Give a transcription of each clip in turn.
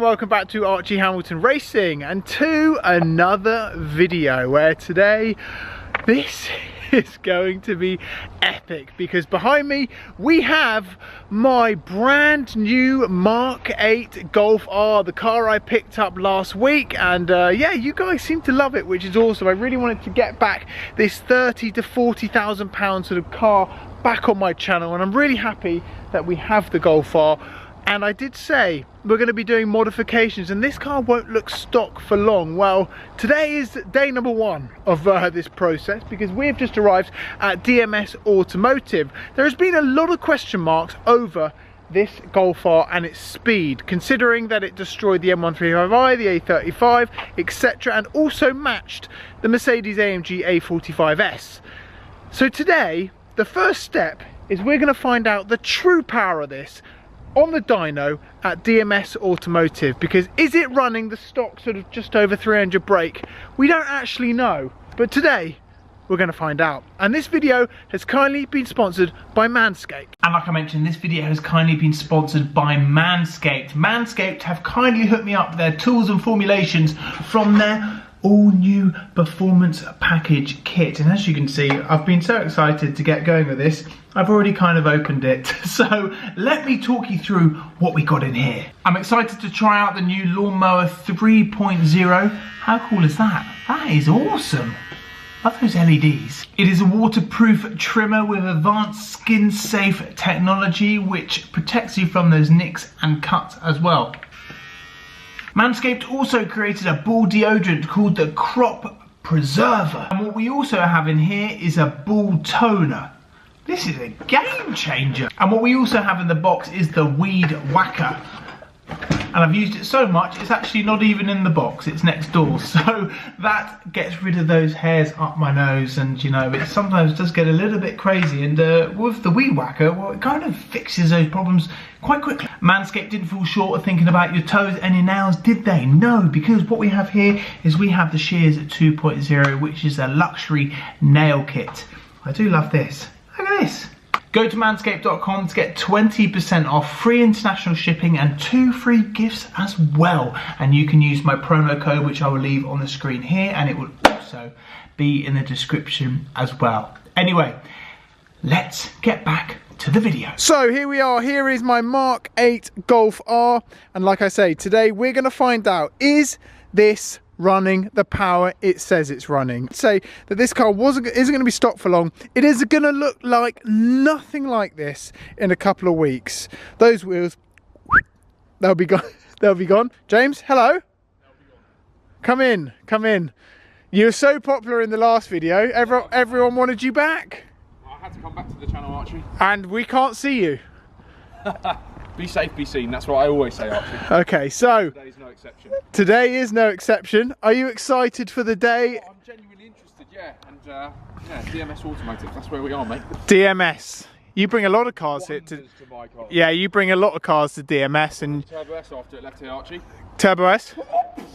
welcome back to Archie Hamilton Racing and to another video where today this is going to be epic because behind me we have my brand new Mark 8 Golf R, the car I picked up last week, and yeah, you guys seem to love it, which is awesome. I really wanted to get back this 30 to 40,000 pound sort of car back on my channel, and I'm really happy that we have the Golf R. And I did say we're going to be doing modifications, and this car won't look stock for long. Well, today is day number one of this process because we've just arrived at DMS Automotive. There has been a lot of question marks over this Golf R and its speed, considering that it destroyed the M135i, the A35, etc., and also matched the Mercedes-AMG A45S. So today, the first step is we're going to find out the true power of this on the dyno at DMS Automotive, because is it running the stock sort of just over 300 brake? We don't actually know, but today we're going to find out. And this video has kindly been sponsored by Manscaped. And like I mentioned, this video has kindly been sponsored by Manscaped. Manscaped have kindly hooked me up with their tools and formulations from their all new performance package kit, and as you can see, I've been so excited to get going with this. I've already kind of opened it, so let me talk you through what we got in here. I'm excited to try out the new Lawnmower 3.0. How cool is that? That is awesome. Love those LEDs. It is a waterproof trimmer with advanced skin safe technology which protects you from those nicks and cuts as well. Manscaped also created a ball deodorant called the Crop Preserver. And what we also have in here is a ball toner. This is a game changer. And what we also have in the box is the Weed Whacker. And I've used it so much, it's actually not even in the box, it's next door. So that gets rid of those hairs up my nose, and you know, it sometimes does get a little bit crazy. And with the Weed Whacker, well, it kind of fixes those problems quite quickly. Manscaped didn't fall short of thinking about your toes and your nails, did they? No, because what we have here is we have the Shears 2.0, which is a luxury nail kit. I do love this. Look at this. Go to manscaped.com to get 20% off, free international shipping and 2 free gifts as well. And you can use my promo code, which I will leave on the screen here, and it will also be in the description as well. Anyway, let's get back to the video. So here we are, here is my Mark 8 Golf R, and like I say, today we're going to find out, is this running the power it says it's running? Say that this car isn't going to be stock for long. It is going to look like nothing like this in a couple of weeks. Those wheels, they'll be gone. They'll be gone. James, hello. Come in, come in. You were so popular in the last video. Everyone wanted you back. I had to come back to the channel, Archie. And we can't see you. Be safe, be seen. That's what I always say, Archie. Okay, so Today's no exception. Today is no exception. Are you excited for the day? Oh, I'm genuinely interested, yeah. And yeah, DMS Automotive. That's where we are, mate. DMS. You bring a lot of cars here to my car. Yeah, you bring a lot of cars to DMS and Turbo S after it left here, Archie. Turbo S.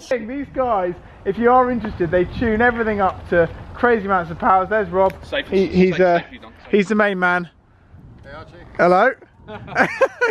These guys, if you are interested, they tune everything up to crazy amounts of powers. There's Rob. He's the main man. Hey Archie. Hello.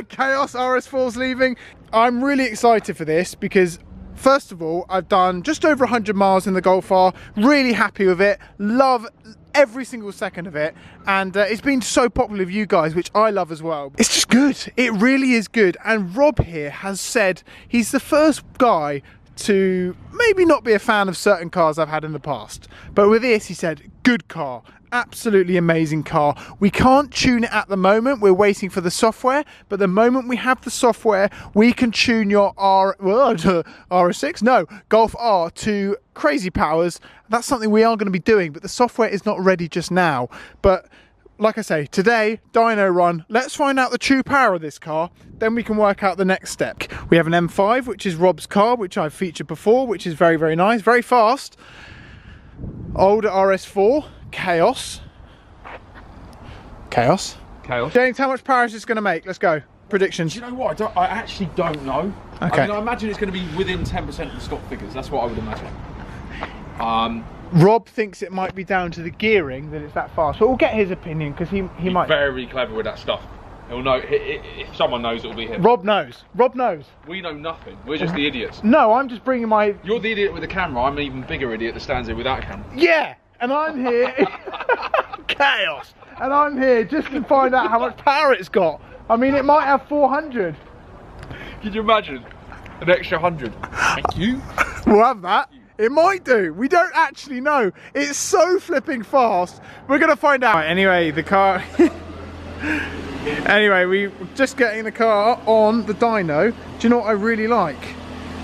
Chaos RS4's leaving. I'm really excited for this because first of all, I've done just over 100 miles in the Golf R, really happy with it, love every single second of it, and it's been so popular with you guys, which I love as well. It's just good, it really is good. And Rob here has said he's the first guy to maybe not be a fan of certain cars I've had in the past, but with this he said good car, absolutely amazing car. We can't tune it at the moment, we're waiting for the software, but the moment we have the software we can tune your RS6, no, Golf R to crazy powers. That's something we are going to be doing, but the software is not ready just now. But like I say, today, dyno run, let's find out the true power of this car, then we can work out the next step. We have an M5, which is Rob's car, which I've featured before, which is very, very nice, very fast. Older RS4, Chaos. Chaos. James, how much power is this going to make? Let's go. Predictions. Do you know what? I actually don't know. Okay. I mean, I imagine it's going to be within 10% of the stock figures. That's what I would imagine. Rob thinks it might be down to the gearing that it's that fast, but we'll get his opinion because he might. Very clever with that stuff. He'll know. If someone knows, it'll be him. Rob knows. Rob knows. We know nothing. We're just the idiots. No, I'm just bringing my... You're the idiot with the camera. I'm an even bigger idiot that stands here without a camera. Yeah, and I'm here... Chaos. And I'm here just to find out how much power it's got. I mean, it might have 400. Can you imagine? An extra 100. Thank you. We'll have that. It might do. We don't actually know. It's so flipping fast. We're going to find out. Anyway, the car... Anyway, we're just getting the car on the dyno. Do you know what I really like?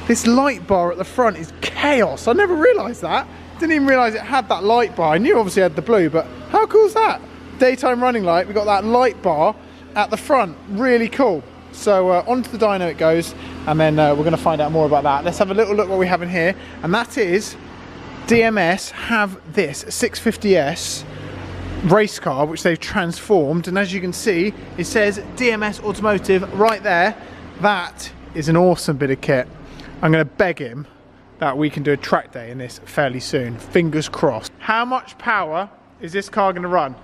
This light bar at the front is chaos. I never realised that. Didn't even realise it had that light bar. I knew obviously it had the blue, but how cool is that? Daytime running light. We've got that light bar at the front. Really cool. So onto the dyno it goes, and then we're going to find out more about that. Let's have a little look what we have in here, and that is DMS have this 650S race car which they've transformed, and as you can see it says DMS Automotive right there. That is an awesome bit of kit. I'm going to beg him that we can do a track day in this fairly soon. Fingers crossed. How much power is this car going to run?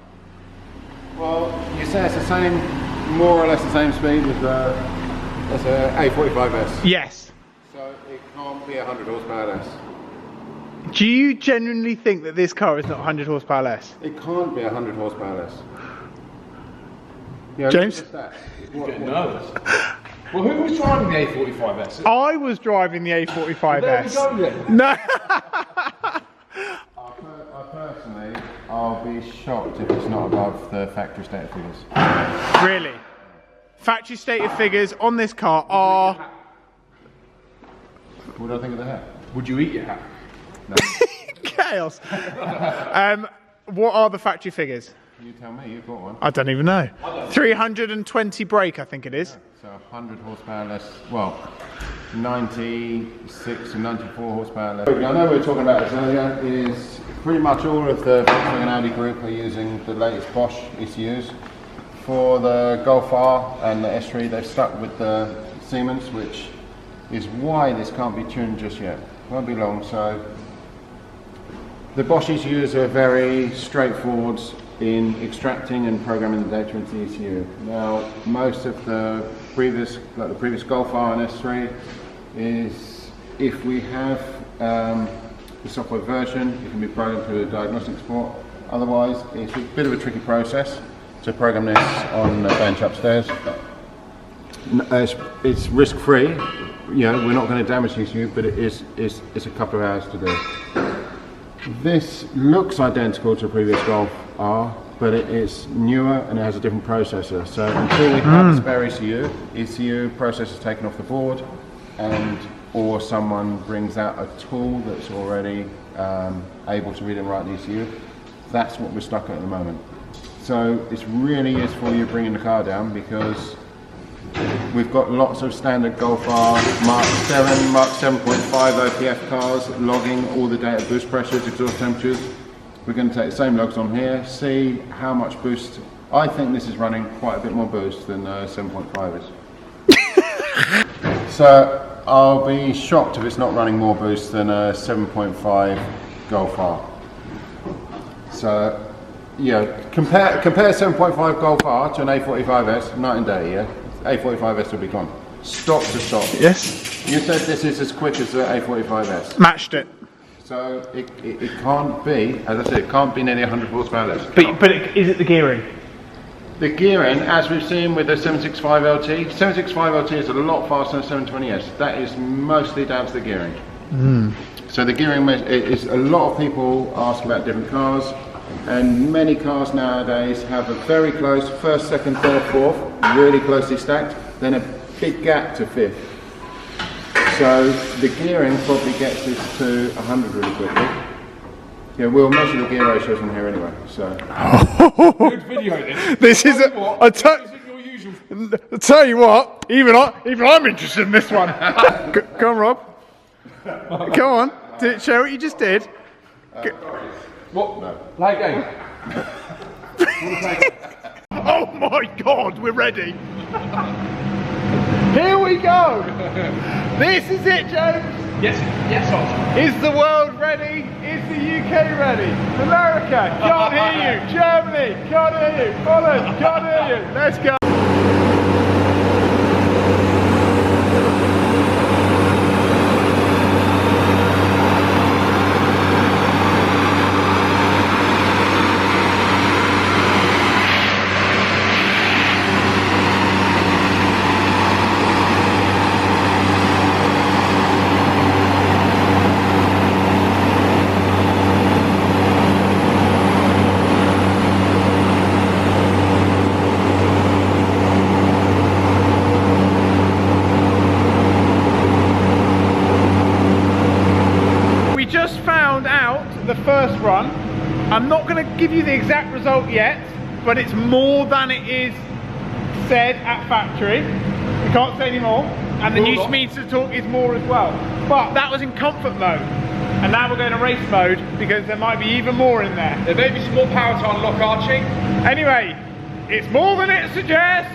Well, you say it's the same, more or less the same speed as that's a A45S. Yes. So it can't be 100 horsepower less. Do you genuinely think that this car is not 100 horsepower less? It can't be 100 horsepower less. Yeah, James? You're getting nervous. Well, who was driving the A45S? I was driving the A45S. There we go then. No. Personally, I'll be shocked if it's not above the factory stated figures. Really? Factory stated figures on this car are... What do I think of the hat? Would you eat your hat? No. Chaos. What are the factory figures? You tell me, you've got one. I don't even know. 320 brake, I think it is. So 100 horsepower less, well, 96 and 94 horsepower less. I know we were talking about this earlier, is pretty much all of the Volkswagen Audi group are using the latest Bosch ECUs. For the Golf R and the S3, they've stuck with the Siemens, which is why this can't be tuned just yet. Won't be long. So the Bosch ECUs are very straightforward in extracting and programming the data into the ECU. Now, most of the previous, like the previous Golf R and S3, is if we have the software version, it can be programmed through the diagnostics port. Otherwise, it's a bit of a tricky process to program this on the bench upstairs. It's risk-free. You know, we're not going to damage the ECU, but it's a couple of hours to do. This looks identical to a previous Golf R, but it is newer and it has a different processor. So until we have a spare ECU processor taken off the board, and or someone brings out a tool that's already able to read and write the ECU, that's what we're stuck at the moment. So it's really useful you bringing the car down, because we've got lots of standard Golf R, Mark 7, Mark 7.5 OPF cars logging all the data, boost pressures, exhaust temperatures. We're going to take the same logs on here, see how much boost. I think this is running quite a bit more boost than 7.5 is. So I'll be shocked if it's not running more boost than a 7.5 Golf R. So, yeah, compare 7.5 Golf R to an A45S, night and day, yeah? A45S will be gone. Stop to stop. Yes. You said this is as quick as the A45S. Matched it. So it can't be, as I said, it can't be nearly 100 horsepower less. But is it the gearing? The gearing, as we've seen with the 765 LT, 765 LT is a lot faster than 720S. That is mostly down to the gearing. So the gearing is, a lot of people ask about different cars, and many cars nowadays have a very close first, second, third, fourth, really closely stacked, then a big gap to fifth. So the gearing probably gets us to 100 really quickly. Yeah, we'll measure the gear ratios on here anyway. So Good video this. This is Your usual. I tell you what, even I'm interested in this one. Go on, Rob. Go on. Show what you just did. What? No. Play game. Oh my God, we're ready. Here we go. This is it, James. Yes, Archie. Is the world ready? Is the UK ready? America, can't hear you. Germany, can't hear you. Holland, can't hear you. Let's go. can't give you the exact result yet, but it's more than it is said at factory. We can't say any more. And the new speed-to torque is more as well. But that was in comfort mode. And now we're going to race mode because there might be even more in there. There may be some more power to unlock, Archie. Anyway, it's more than it suggests.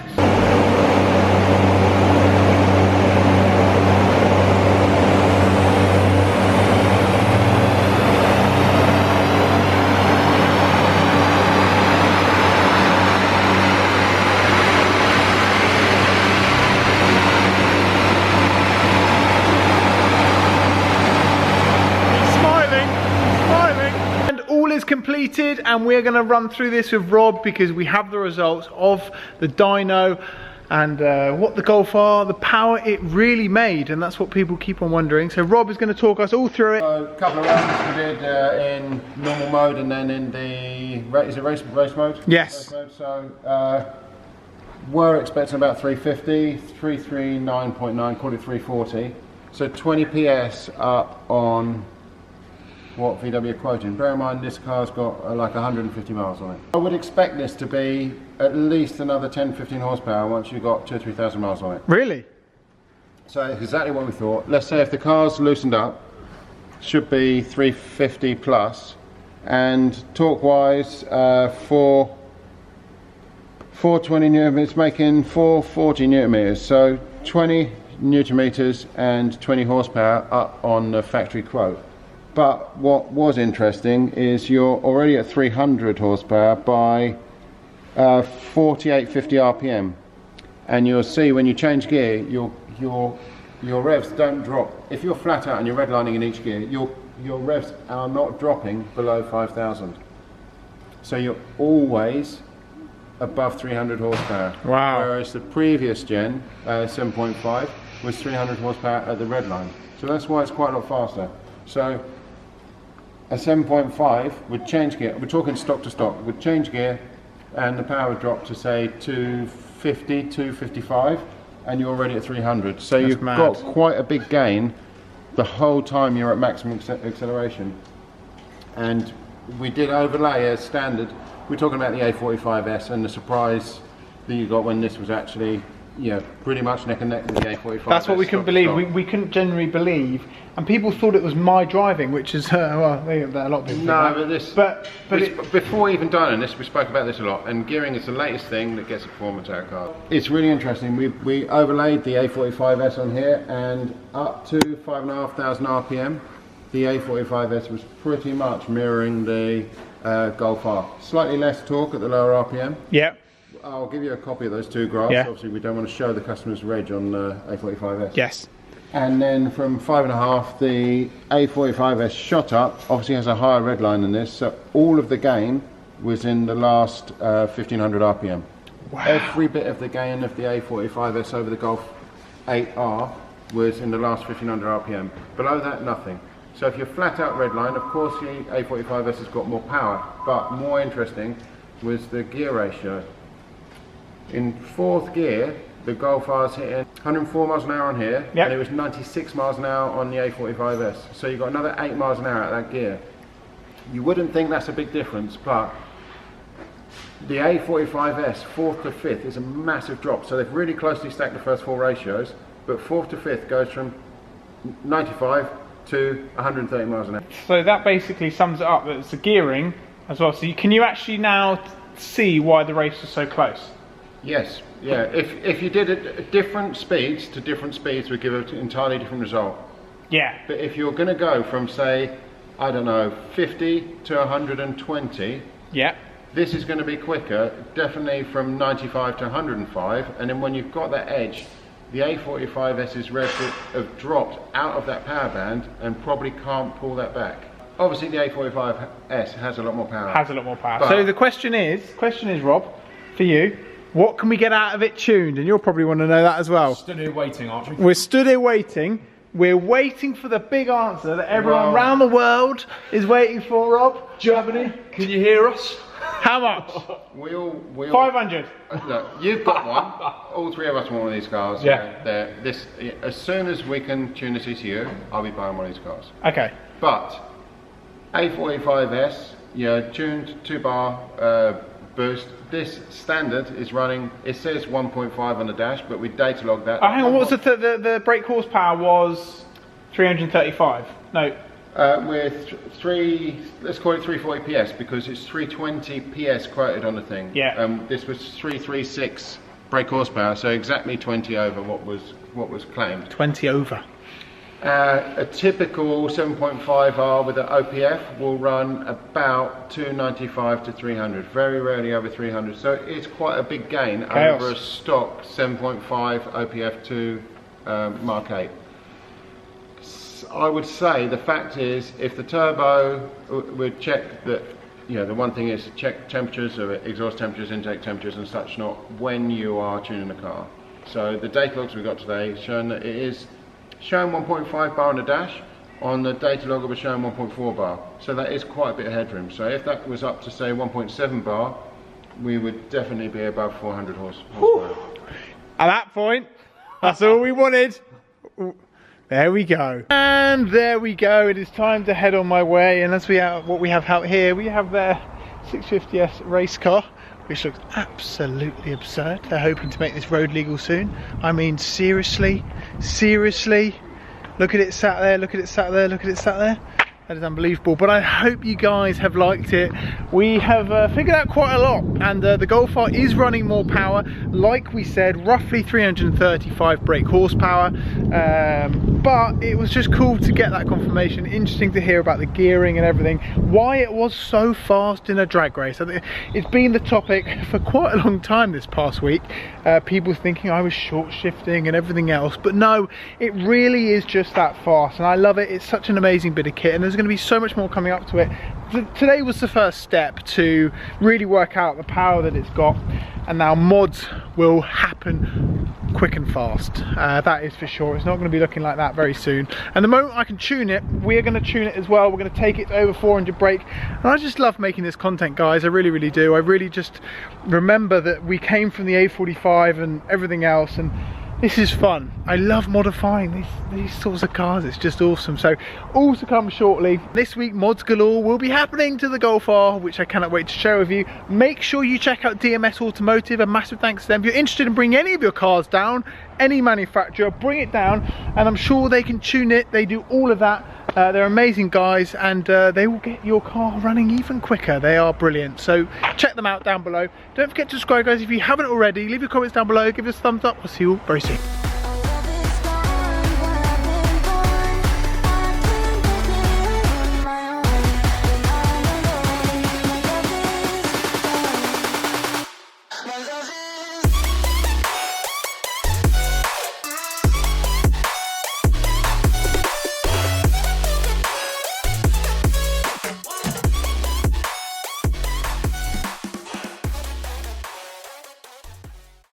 Completed, and we're going to run through this with Rob because we have the results of the dyno and what the Golf are, the power it really made, and that's what people keep on wondering. So Rob is going to talk us all through it. So, a couple of rounds we did in normal mode and then in the race mode? Yes. Race mode. So we're expecting about 350, 339.9, call it 340. So 20 PS up on what VW are quoting. Bear in mind this car's got like 150 miles on it. I would expect this to be at least another 10-15 horsepower once you've got 2,000 or 3,000 miles on it. Really? So exactly what we thought. Let's say if the car's loosened up, should be 350 plus, and torque wise 420 newton, it's making 440 newton meters, so 20 newton meters and 20 horsepower up on the factory quote. But what was interesting is you're already at 300 horsepower by 4850 RPM, and you'll see when you change gear your revs don't drop. If you're flat out and you're redlining in each gear, your revs are not dropping below 5,000. So you're always above 300 horsepower. Wow. Whereas the previous gen 7.5 was 300 horsepower at the redline. So that's why it's quite a lot faster. So a 7.5 would change gear, we're talking stock to stock, would change gear and the power would drop to say 250, 255, and you're already at 300. So you've got quite a big gain the whole time you're at maximum acceleration. And we did overlay as standard. We're talking about the A45S and the surprise that you got when this was actually, you know, pretty much neck and neck with the A45S. That's what we couldn't believe. We couldn't generally believe, and people thought it was my driving, which is well, a lot of people. No, but this. But before even dying this, we spoke about this a lot. And gearing is the latest thing that gets a performance out of car. It's really interesting. We overlaid the A45S on here, and up to 5,500 RPM, the A45S was pretty much mirroring the Golf R. Slightly less torque at the lower RPM. Yeah. I'll give you a copy of those two graphs. Yeah. Obviously, we don't want to show the customer's reg on A45S. Yes. And then from 5.5, the A45S shot up. Obviously, has a higher red line than this, so all of the gain was in the last 1,500 RPM. Wow. Every bit of the gain of the A45S over the Golf 8R was in the last 1,500 RPM. Below that, nothing. So if you're flat out red line, of course the A45S has got more power, but more interesting was the gear ratio. In fourth gear, the Golf R's hitting 104 miles an hour on here, yep, and it was 96 miles an hour on the A45S. So you've got another 8 miles an hour out of that gear. You wouldn't think that's a big difference, but the A45S, 4th to 5th, is a massive drop. So they've really closely stacked the first 4 ratios, but 4th to 5th goes from 95 to 130 miles an hour. So that basically sums it up, that it's the gearing as well. So can you actually now see why the race was so close? Yes, yeah. If you did it different speeds to different speeds would give an entirely different result. Yeah. But if you're going to go from, say, I don't know, 50 to 120, yeah, this is going to be quicker, definitely from 95 to 105, and then when you've got that edge, the A45S's revs have dropped out of that power band and probably can't pull that back. Obviously the A45S has a lot more power. Has a lot more power. So the question is, Rob, for you, what can we get out of it tuned? And you'll probably want to know that as well. Stood here waiting, aren't we? We're stood here waiting. We're waiting for the big answer that everyone around the world is waiting for, Rob. Germany, can you hear us? How much? We all 500. Look, you've got one. All 3 of us want one of these cars. Yeah. As soon as we can tune the ECU, I'll be buying one of these cars. Okay. But A45S yeah, tuned 2-bar boost. This standard is running, it says 1.5 on the dash, but we data log that. Oh, hang on, what was the brake horsepower was 335? No. With let's call it 340 PS because it's 320 PS quoted on the thing. Yeah. This was 336 brake horsepower, so exactly 20 over what was claimed. 20 over. A typical 7.5R with an OPF will run about 295 to 300, very rarely over 300, so it's quite a big gain over a stock 7.5 OPF to Mark 8. I would say the fact is, if the turbo would check that, you know, the one thing is to check temperatures, or exhaust temperatures, intake temperatures and such, not when you are tuning the car. So the data logs we got today showing that it is showing 1.5 bar on the dash. On the data log it was showing 1.4 bar. So that is quite a bit of headroom. So if that was up to say 1.7 bar, we would definitely be above 400 horsepower. At that point, that's all we wanted. There we go. And there we go. It is time to head on my way. And as what we have out here, we have their 650S race car, which looks absolutely absurd. They're hoping to make this road legal soon. I mean, seriously, look at it sat there, look at it sat there, look at it sat there. That is unbelievable, but I hope you guys have liked it. We have figured out quite a lot, and the Golf R is running more power. Like we said, roughly 335 brake horsepower, but it was just cool to get that confirmation. Interesting to hear about the gearing and everything, why it was so fast in a drag race. I think it's been the topic for quite a long time this past week. People thinking I was short shifting and everything else, but no, it really is just that fast, and I love it. It's such an amazing bit of kit, and there's going to be so much more coming up to it. Today was the first step to really work out the power that it's got, and now mods will happen quick and fast. That is for sure. It's not going to be looking like that very soon, and the moment I can tune it, we're going to tune it as well. We're going to take it to over 400 brake, and I just love making this content, guys. I really do. I really just remember that we came from the A45 and everything else, and this is fun. I love modifying these sorts of cars. It's just awesome. So all to come shortly. This week, mods galore will be happening to the Golf R, which I cannot wait to share with you. Make sure you check out DMS Automotive. A massive thanks to them. If you're interested in bringing any of your cars down, any manufacturer, bring it down, and I'm sure they can tune it. They do all of that. They're amazing guys, and they will get your car running even quicker. They are brilliant. So check them out down below. Don't forget to subscribe, guys, if you haven't already. Leave your comments down below, give us a thumbs up. I'll see you all very soon.